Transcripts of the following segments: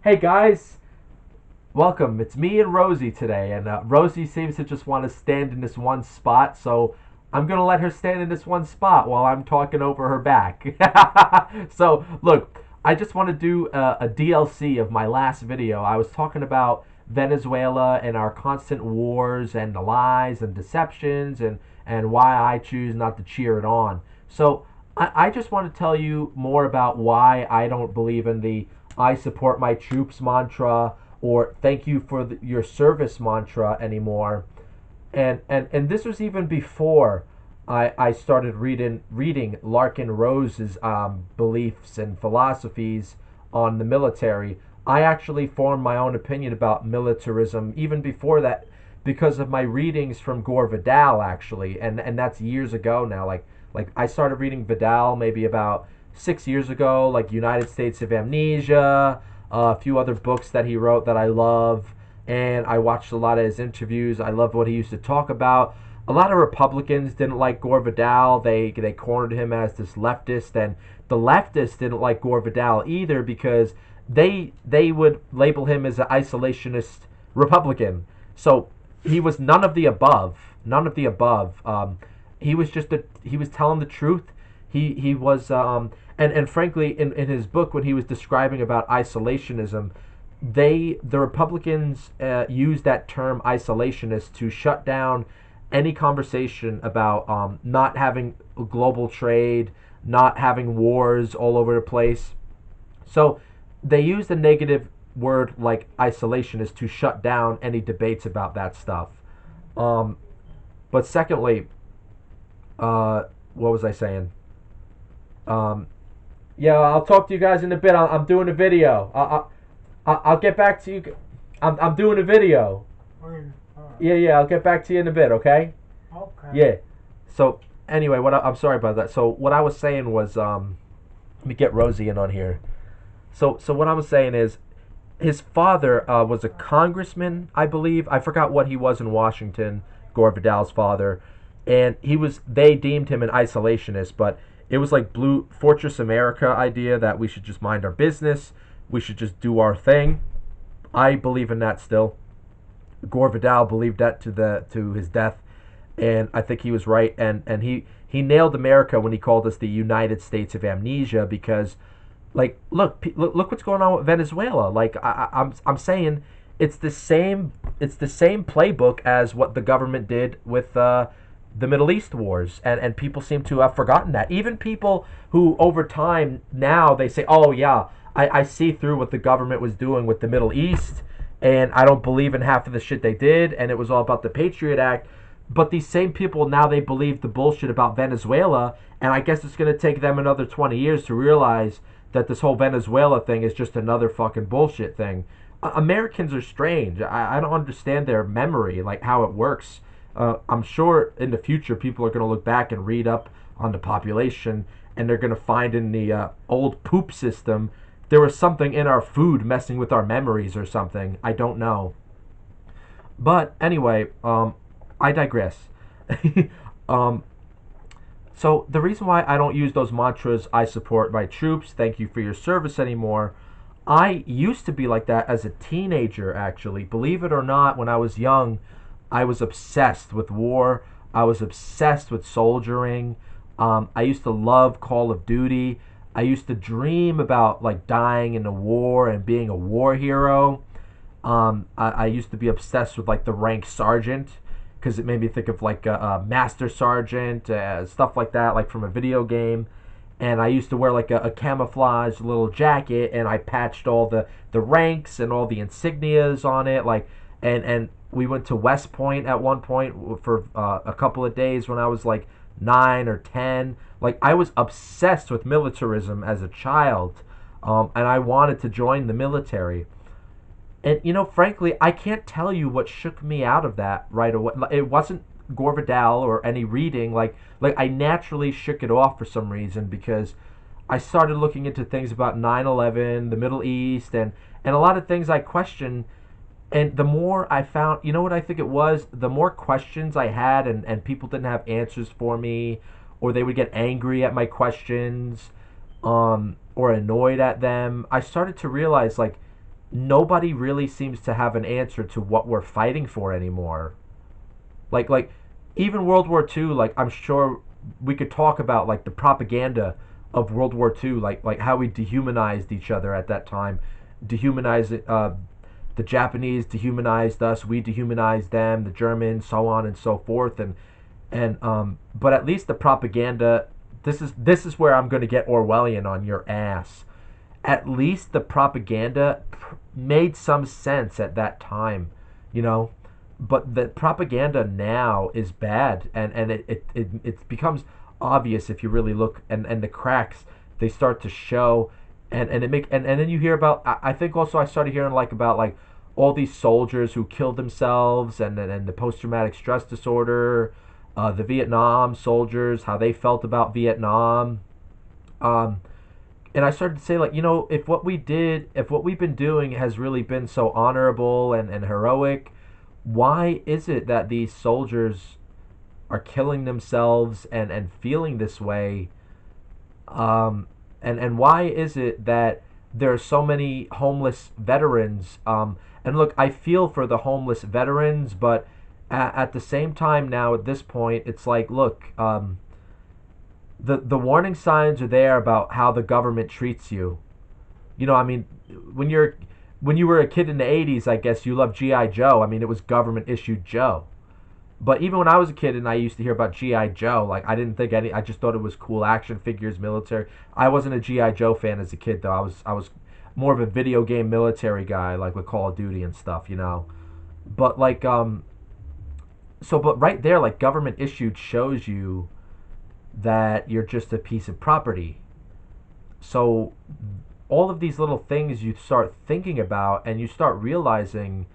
Hey guys, welcome. It's me and Rosie today, and Rosie seems to just want to stand in this one spot, so I'm gonna let her stand in this one spot while I'm talking over her back. So, look, I just want to do a DLC of my last video. I was talking about Venezuela and our constant wars and the lies and deceptions and why I choose not to cheer it on. So, I just want to tell you more about why I don't believe in the I support my troops mantra or thank you for your service mantra anymore. And this was even before I started reading Larkin Rose's beliefs and philosophies on the military. I actually formed my own opinion about militarism even before that because of my readings from Gore Vidal actually, and that's years ago now. Like I started reading Vidal maybe about 6 years ago, like United States of Amnesia, a few other books that he wrote that I love, and I watched a lot of his interviews. I loved what he used to talk about. A lot of Republicans didn't like Gore Vidal. They cornered him as this leftist, and the leftists didn't like Gore Vidal either because they would label him as an isolationist Republican. So he was none of the above. None of the above. He was telling the truth. He was and frankly in his book when he was describing about isolationism, the Republicans used that term isolationist to shut down any conversation about not having global trade, not having wars all over the place. So they used a negative word like isolationist to shut down any debates about that stuff. Um, but secondly, what was I saying? Um, yeah, I'll talk to you guys in a bit. I'm doing a video. I'll get back to you. I'm doing a video. Okay. Yeah. I'll get back to you in a bit. Okay. Okay. Yeah. So anyway, I'm sorry about that. So what I was saying was, let me get Rosie in on here. So what I was saying is, his father was a congressman, I believe. I forgot what he was in Washington. Gore Vidal's father, and they deemed him an isolationist, but it was like Blue Fortress America idea that we should just mind our business, we should just do our thing. I believe in that still. Gore Vidal believed that to his death, and I think he was right. And he nailed America when he called us the United States of Amnesia because, like, look what's going on with Venezuela. Like I'm saying, it's the same playbook as what the government did with the Middle East wars, and people seem to have forgotten that. Even people who, over time, now they say, "Oh yeah, I see through what the government was doing with the Middle East, and I don't believe in half of the shit they did, and it was all about the Patriot Act." But these same people now they believe the bullshit about Venezuela, and I guess it's going to take them another 20 years to realize that this whole Venezuela thing is just another fucking bullshit thing. Americans are strange. I don't understand their memory, like how it works. I'm sure in the future people are going to look back and read up on the population, and they're going to find in the old poop system there was something in our food messing with our memories or something. I don't know. But anyway, I digress. um, so the reason why I don't use those mantras, I support my troops, thank you for your service anymore, I used to be like that as a teenager, actually. Believe it or not, when I was young, I was obsessed with war. I was obsessed with soldiering. I used to love Call of Duty. I used to dream about like dying in a war and being a war hero. I used to be obsessed with like the rank sergeant because it made me think of like a master sergeant, stuff like that, like from a video game. And I used to wear like a camouflage little jacket, and I patched all the ranks and all the insignias on it, like, and we went to West Point at one point for a couple of days when I was like 9 or 10. Like I was obsessed with militarism as a child, and I wanted to join the military. And frankly, I can't tell you what shook me out of that right away. It wasn't Gore Vidal or any reading. Like I naturally shook it off for some reason because I started looking into things about 9/11, the Middle East, and a lot of things I questioned. And the more I found, you know what I think it was? The more questions I had, and people didn't have answers for me, or they would get angry at my questions, or annoyed at them. I started to realize, like, nobody really seems to have an answer to what we're fighting for anymore. Like even World War II, like I'm sure we could talk about like the propaganda of World War II, like how we dehumanized each other at that time, dehumanized the Japanese dehumanized us, we dehumanized them, the Germans, so on and so forth, and but at least the propaganda. This is where I'm going to get Orwellian on your ass. At least the propaganda made some sense at that time, you know. But the propaganda now is bad, and it becomes obvious if you really look, and the cracks they start to show, and then you hear about. I think also I started hearing like about like all these soldiers who killed themselves, and the post traumatic stress disorder, the Vietnam soldiers, how they felt about Vietnam. Um, and I started to say like, if what we've been doing has really been so honorable and heroic, why is it that these soldiers are killing themselves and feeling this way? And why is it that there are so many homeless veterans? And look, I feel for the homeless veterans, but at the same time now at this point, it's like, look, the warning signs are there about how the government treats you. I mean, when you were a kid in the 80s, I guess you loved GI Joe. I mean, it was government issued Joe. But even when I was a kid and I used to hear about GI Joe, like I didn't think I just thought it was cool action figures, military. I wasn't a GI Joe fan as a kid though. I was more of a video game military guy, like with Call of Duty and stuff. But like but right there, like government issued shows you that you're just a piece of property. So all of these little things you start thinking about, and you start realizing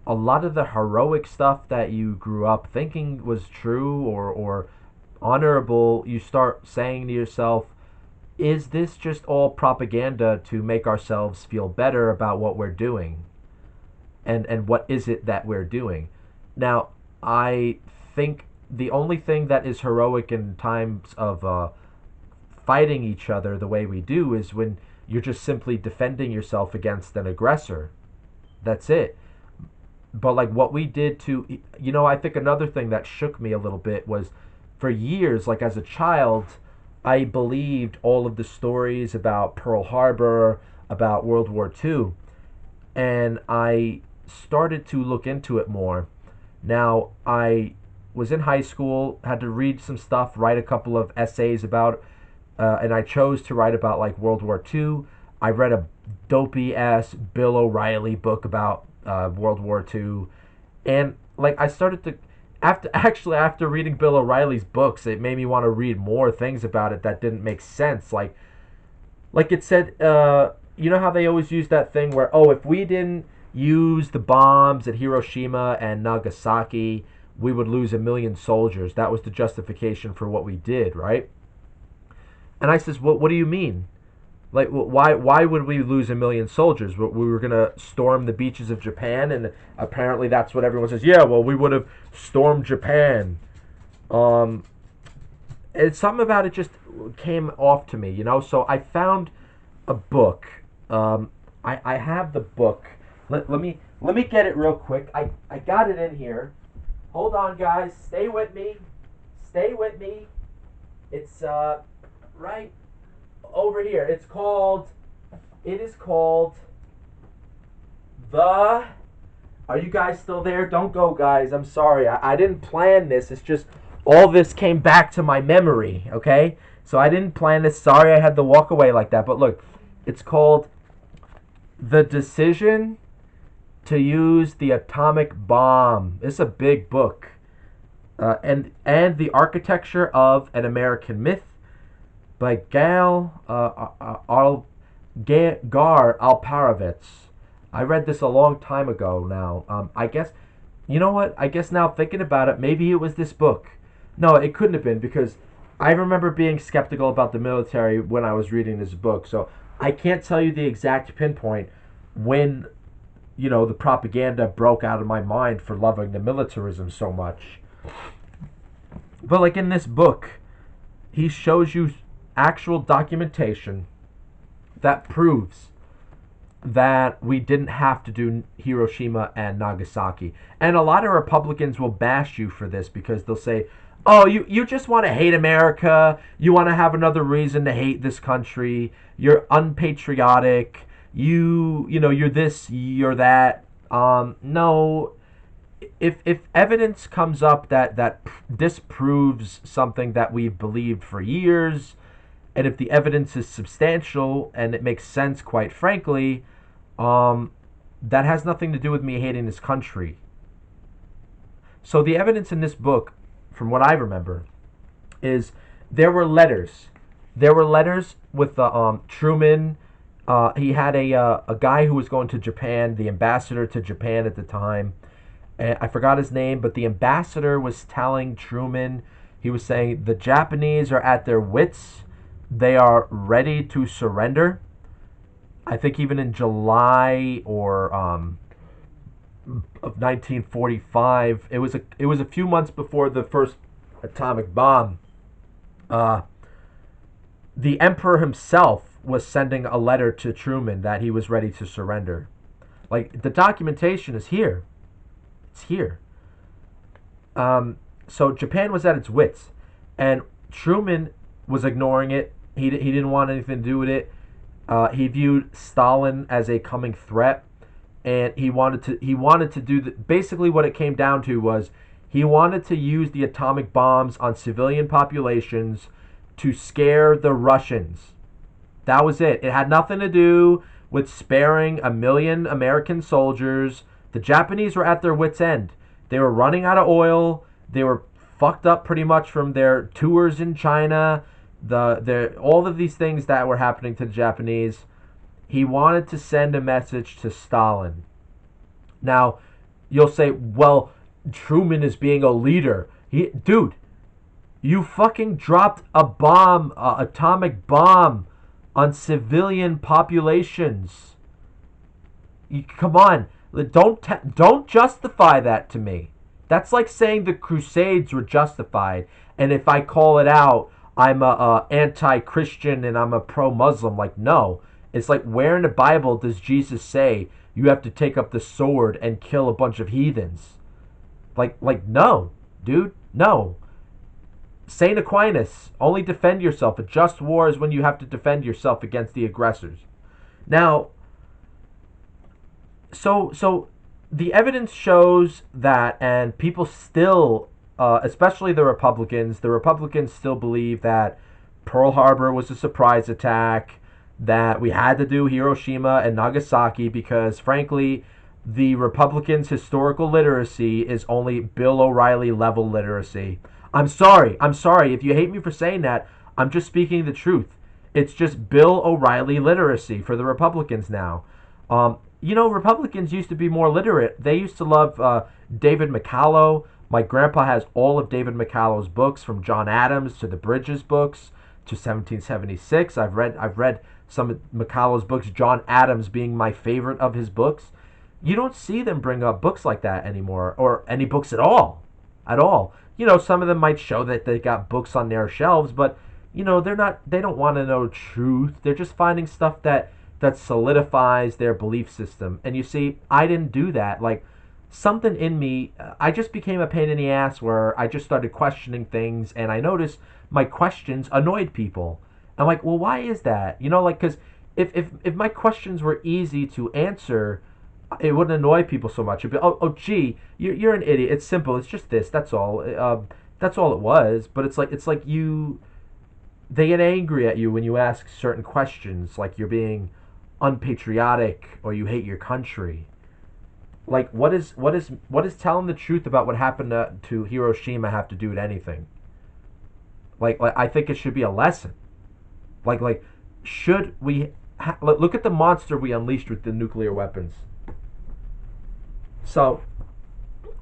a lot of the heroic stuff that you grew up thinking was true or honorable, you start saying to yourself, is this just all propaganda to make ourselves feel better about what we're doing? And what is it that we're doing? Now, I think the only thing that is heroic in times of fighting each other the way we do is when you're just simply defending yourself against an aggressor. That's it. But like what we did to, I think another thing that shook me a little bit was for years, like as a child, I believed all of the stories about Pearl Harbor, about World War II, and I started to look into it more. Now, I was in high school, had to read some stuff, write a couple of essays about, and I chose to write about like World War II. I read a dopey ass Bill O'Reilly book about World War II, and like I started to, after reading Bill O'Reilly's books, it made me want to read more things about it that didn't make sense. Like it said, you know how they always use that thing where, oh, if we didn't use the bombs at Hiroshima and Nagasaki, we would lose 1 million soldiers. That was the justification for what we did, right? And I says, what do you mean? Like, why would we lose 1 million soldiers? We were going to storm the beaches of Japan, and apparently that's what everyone says. Yeah, well, we would have stormed Japan. And something about it just came off to me, So I found a book. I have the book. Let me get it real quick. I got it in here. Hold on, guys. Stay with me. Stay with me. It's right over here. It is called the. Are you guys still there? Don't go, guys. I'm sorry. I didn't plan this. It's just all this came back to my memory, okay? So I didn't plan this. Sorry I had to walk away like that. But look, it's called The Decision to Use the Atomic Bomb. It's a big book. And the Architecture of an American Myth by Gar Alperovitz. I read this a long time ago now. I guess, you know what? I guess now thinking about it, maybe it was this book. No, it couldn't have been, because I remember being skeptical about the military when I was reading this book. So I can't tell you the exact pinpoint when, the propaganda broke out of my mind for loving the militarism so much. But like in this book, he shows you actual documentation that proves that we didn't have to do Hiroshima and Nagasaki. And a lot of Republicans will bash you for this because they'll say, "Oh, you just want to hate America. You want to have another reason to hate this country. You're unpatriotic. You're this, you're that." No, if evidence comes up that disproves something that we've believed for years, and if the evidence is substantial and it makes sense, quite frankly, um, that has nothing to do with me hating this country. So the evidence in this book, from what I remember, is there were letters. There were letters with the Truman. He had a guy who was going to Japan, the ambassador to Japan at the time. And I forgot his name, but the ambassador was telling Truman, he was saying the Japanese are at their wits. They are ready to surrender. I think even in July or of 1945, it was a few months before the first atomic bomb. Uh, the emperor himself was sending a letter to Truman that he was ready to surrender. Like, the documentation is here. It's here. So Japan was at its wits, and Truman was ignoring it. He didn't want anything to do with it. He viewed Stalin as a coming threat, and he wanted to do basically what it came down to was he wanted to use the atomic bombs on civilian populations to scare the Russians. That was it. It had nothing to do with sparing 1 million American soldiers. The Japanese were at their wits' end. They were running out of oil. They were fucked up pretty much from their tours in China. All of these things that were happening to the Japanese. He wanted to send a message to Stalin. Now, you'll say, well, Truman is being a leader. Dude, you fucking dropped a bomb, atomic bomb, on civilian populations. Come on, don't justify that to me. That's like saying the Crusades were justified, and if I call it out, I'm a anti-Christian and I'm a pro-Muslim. Like, no. It's like, where in the Bible does Jesus say you have to take up the sword and kill a bunch of heathens? Like no, dude, no. Saint Aquinas, only defend yourself. A just war is when you have to defend yourself against the aggressors. Now, so the evidence shows that, and people still, especially the Republicans still believe that Pearl Harbor was a surprise attack, that we had to do Hiroshima and Nagasaki because, frankly, the Republicans' historical literacy is only Bill O'Reilly level literacy. I'm sorry. If you hate me for saying that, I'm just speaking the truth. It's just Bill O'Reilly literacy for the Republicans now. Republicans used to be more literate. They used to love David McCullough. My grandpa has all of David McCullough's books, from John Adams to the Bridges books to 1776. I've read some of McCullough's books, John Adams being my favorite of his books. You don't see them bring up books like that anymore, or any books at all. At all. Some of them might show that they got books on their shelves, but they don't want to know truth. They're just finding stuff that solidifies their belief system. And you see, I didn't do that. Like, something in me, I just became a pain in the ass where I just started questioning things, and I noticed my questions annoyed people. I'm like, well, why is that? Because if my questions were easy to answer, it wouldn't annoy people so much. It'd be, gee, you're an idiot. It's simple. It's just this. That's all. That's all it was. But it's like they get angry at you when you ask certain questions, like you're being unpatriotic or you hate your country. Like, what is telling the truth about what happened to Hiroshima have to do with anything? Like I think it should be a lesson. Like should we look at the monster we unleashed with the nuclear weapons? So,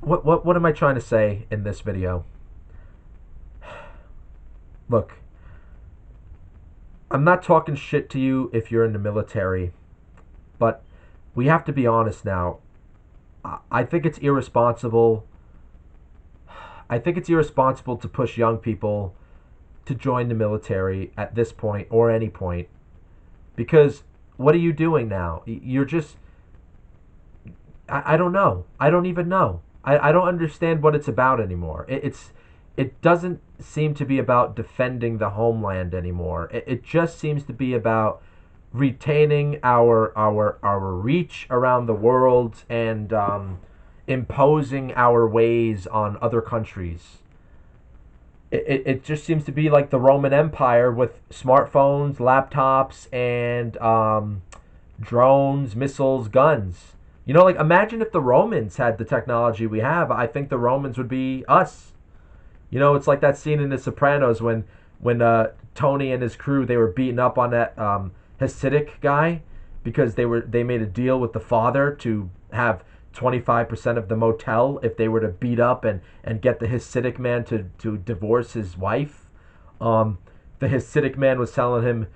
what am I trying to say in this video? Look, I'm not talking shit to you if you're in the military, but we have to be honest now. I think it's irresponsible. I think it's irresponsible to push young people to join the military at this point or any point, because what are you doing now? You're just, I don't know. I don't even know. I don't understand what it's about anymore. It doesn't seem to be about defending the homeland anymore. It just seems to be about retaining our reach around the world and imposing our ways on other countries. It just seems to be like the Roman Empire with smartphones, laptops, and drones, missiles, guns. Like imagine if the Romans had the technology we have. I think the Romans would be us. It's like that scene in The Sopranos when Tony and his crew, they were beating up on that Hasidic guy because they made a deal with the father to have 25% of the motel if they were to beat up and get the Hasidic man to divorce his wife. The Hasidic man was telling him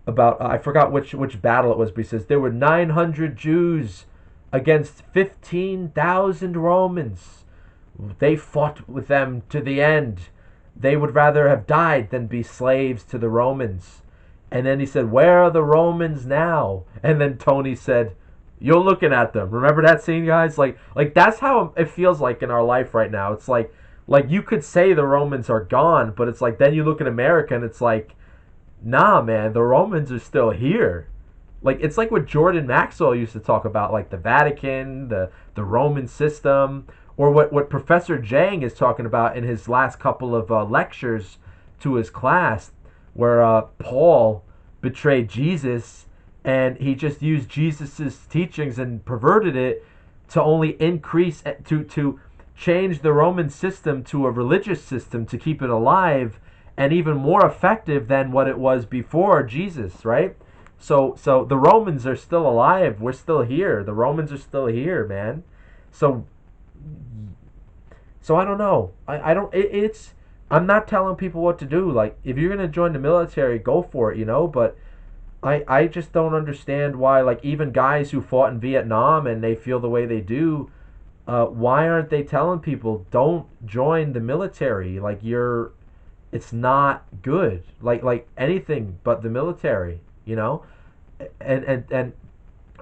about, I forgot which battle it was, but he says there were 900 Jews against 15,000 Romans. They fought with them to the end. They would rather have died than be slaves to the Romans. And then he said, where are the Romans now? And then Tony said, you're looking at them. Remember that scene, guys? Like that's how it feels like in our life right now. It's like you could say the Romans are gone, but it's like then you look at America and it's like, nah, man, the Romans are still here. Like it's like what Jordan Maxwell used to talk about, like the Vatican, the Roman system, or what Professor Jang is talking about in his last couple of lectures to his class, where Paul betrayed Jesus and he just used Jesus's teachings and perverted it to only increase, to change the Roman system to a religious system to keep it alive and even more effective than what it was before Jesus, right? So the Romans are still alive. We're still here. The Romans are still here, man. So I don't know. I don't. It's. I'm not telling people what to do. Like, if you're gonna join the military, go for it. But I just don't understand why. Like, even guys who fought in Vietnam and they feel the way they do, why aren't they telling people don't join the military? Like, it's not good. Like anything but the military. And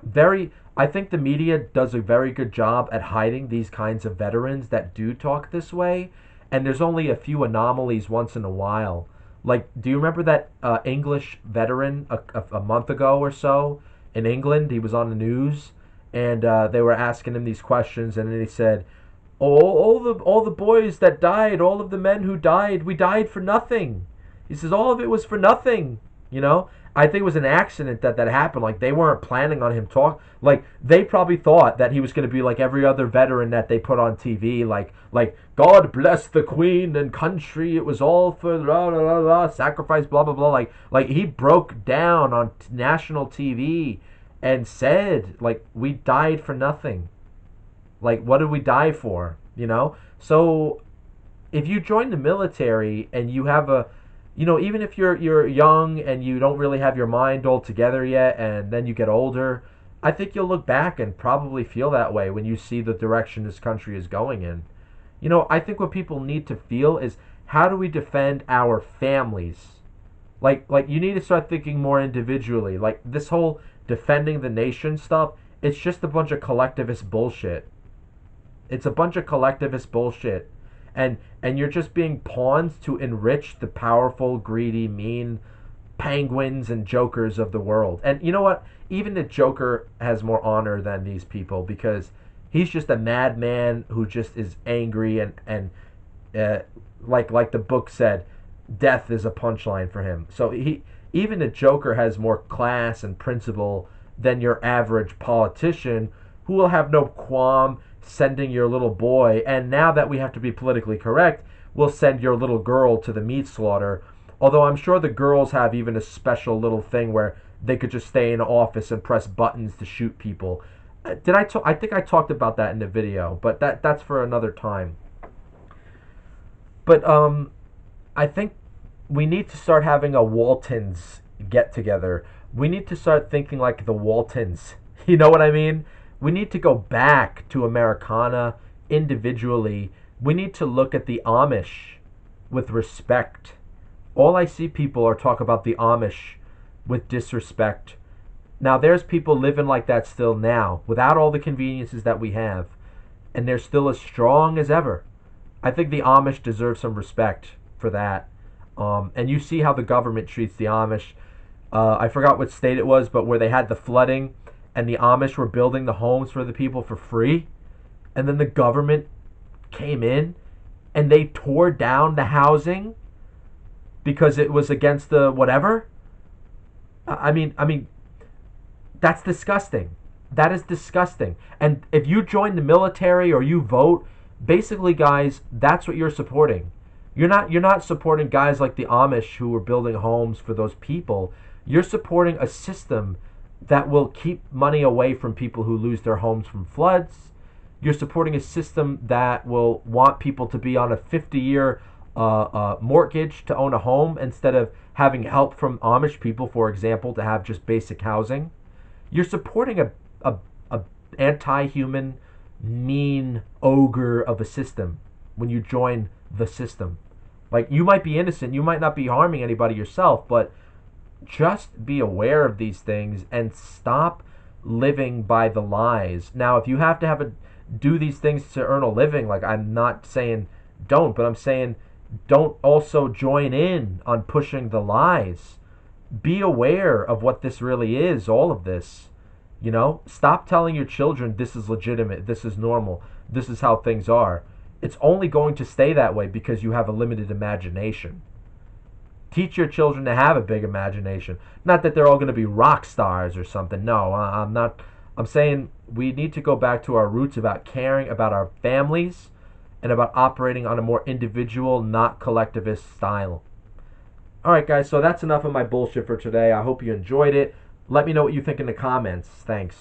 very. I think the media does a very good job at hiding these kinds of veterans that do talk this way, and there's only a few anomalies once in a while. Like, do you remember that English veteran a month ago or so in England? He was on the news, and they were asking him these questions, and then he said, all the boys that died, all of the men who died, we died for nothing. He says all of it was for nothing. I think it was an accident that happened. Like, they weren't planning on him talk. Like, they probably thought that he was going to be like every other veteran that they put on TV. Like God bless the Queen and country. It was all for blah, blah, blah, blah, sacrifice, blah, blah, blah. Like he broke down on national TV and said, like, we died for nothing. Like, what did we die for? So if you join the military and you have even if you're young and you don't really have your mind all together yet, and then you get older, I think you'll look back and probably feel that way when you see the direction this country is going in. I think what people need to feel is, how do we defend our families? Like you need to start thinking more individually. Like, this whole defending the nation stuff, it's just a bunch of collectivist bullshit. It's a bunch of collectivist bullshit. And you're just being pawns to enrich the powerful, greedy, mean penguins and jokers of the world. And you know what? Even the Joker has more honor than these people, because he's just a madman who just is angry and like the book said, death is a punchline for him. So even the Joker has more class and principle than your average politician, who will have no qualm sending your little boy, and now that we have to be politically correct, we'll send your little girl to the meat slaughter. Although I'm sure the girls have even a special little thing where they could just stay in office and press buttons to shoot people. I think I talked about that in the video, but that's for another time. But I think we need to start having a Waltons get together. We need to start thinking like the Waltons. You know what I mean? We need to go back to Americana individually. We need to look at the Amish with respect. All I see people are talk about the Amish with disrespect. Now, there's people living like that still now, without all the conveniences that we have, and they're still as strong as ever. I think the Amish deserve some respect for that. And you see how the government treats the Amish. I forgot what state it was, but where they had the flooding and the Amish were building the homes for the people for free. And then the government came in and they tore down the housing because it was against the whatever. I mean, that's disgusting. That is disgusting. And if you join the military or you vote, basically, guys, that's what you're supporting. You're not supporting guys like the Amish who are building homes for those people. You're supporting a system that will keep money away from people who lose their homes from floods. You're supporting a system that will want people to be on a 50-year mortgage to own a home instead of having help from Amish people, for example, to have just basic housing. You're supporting a anti-human, mean ogre of a system when you join the system. Like, you might be innocent, you might not be harming anybody yourself, but just be aware of these things and stop living by the lies. Now, if you have to do these things to earn a living, like, I'm not saying don't, but I'm saying don't also join in on pushing the lies. Be aware of what this really is, all of this. Stop telling your children this is legitimate, this is normal, this is how things are. It's only going to stay that way because you have a limited imagination. Teach your children to have a big imagination. Not that they're all going to be rock stars or something. No, I'm not. I'm saying we need to go back to our roots about caring about our families and about operating on a more individual, not collectivist style. Alright, guys, so that's enough of my bullshit for today. I hope you enjoyed it. Let me know what you think in the comments. Thanks.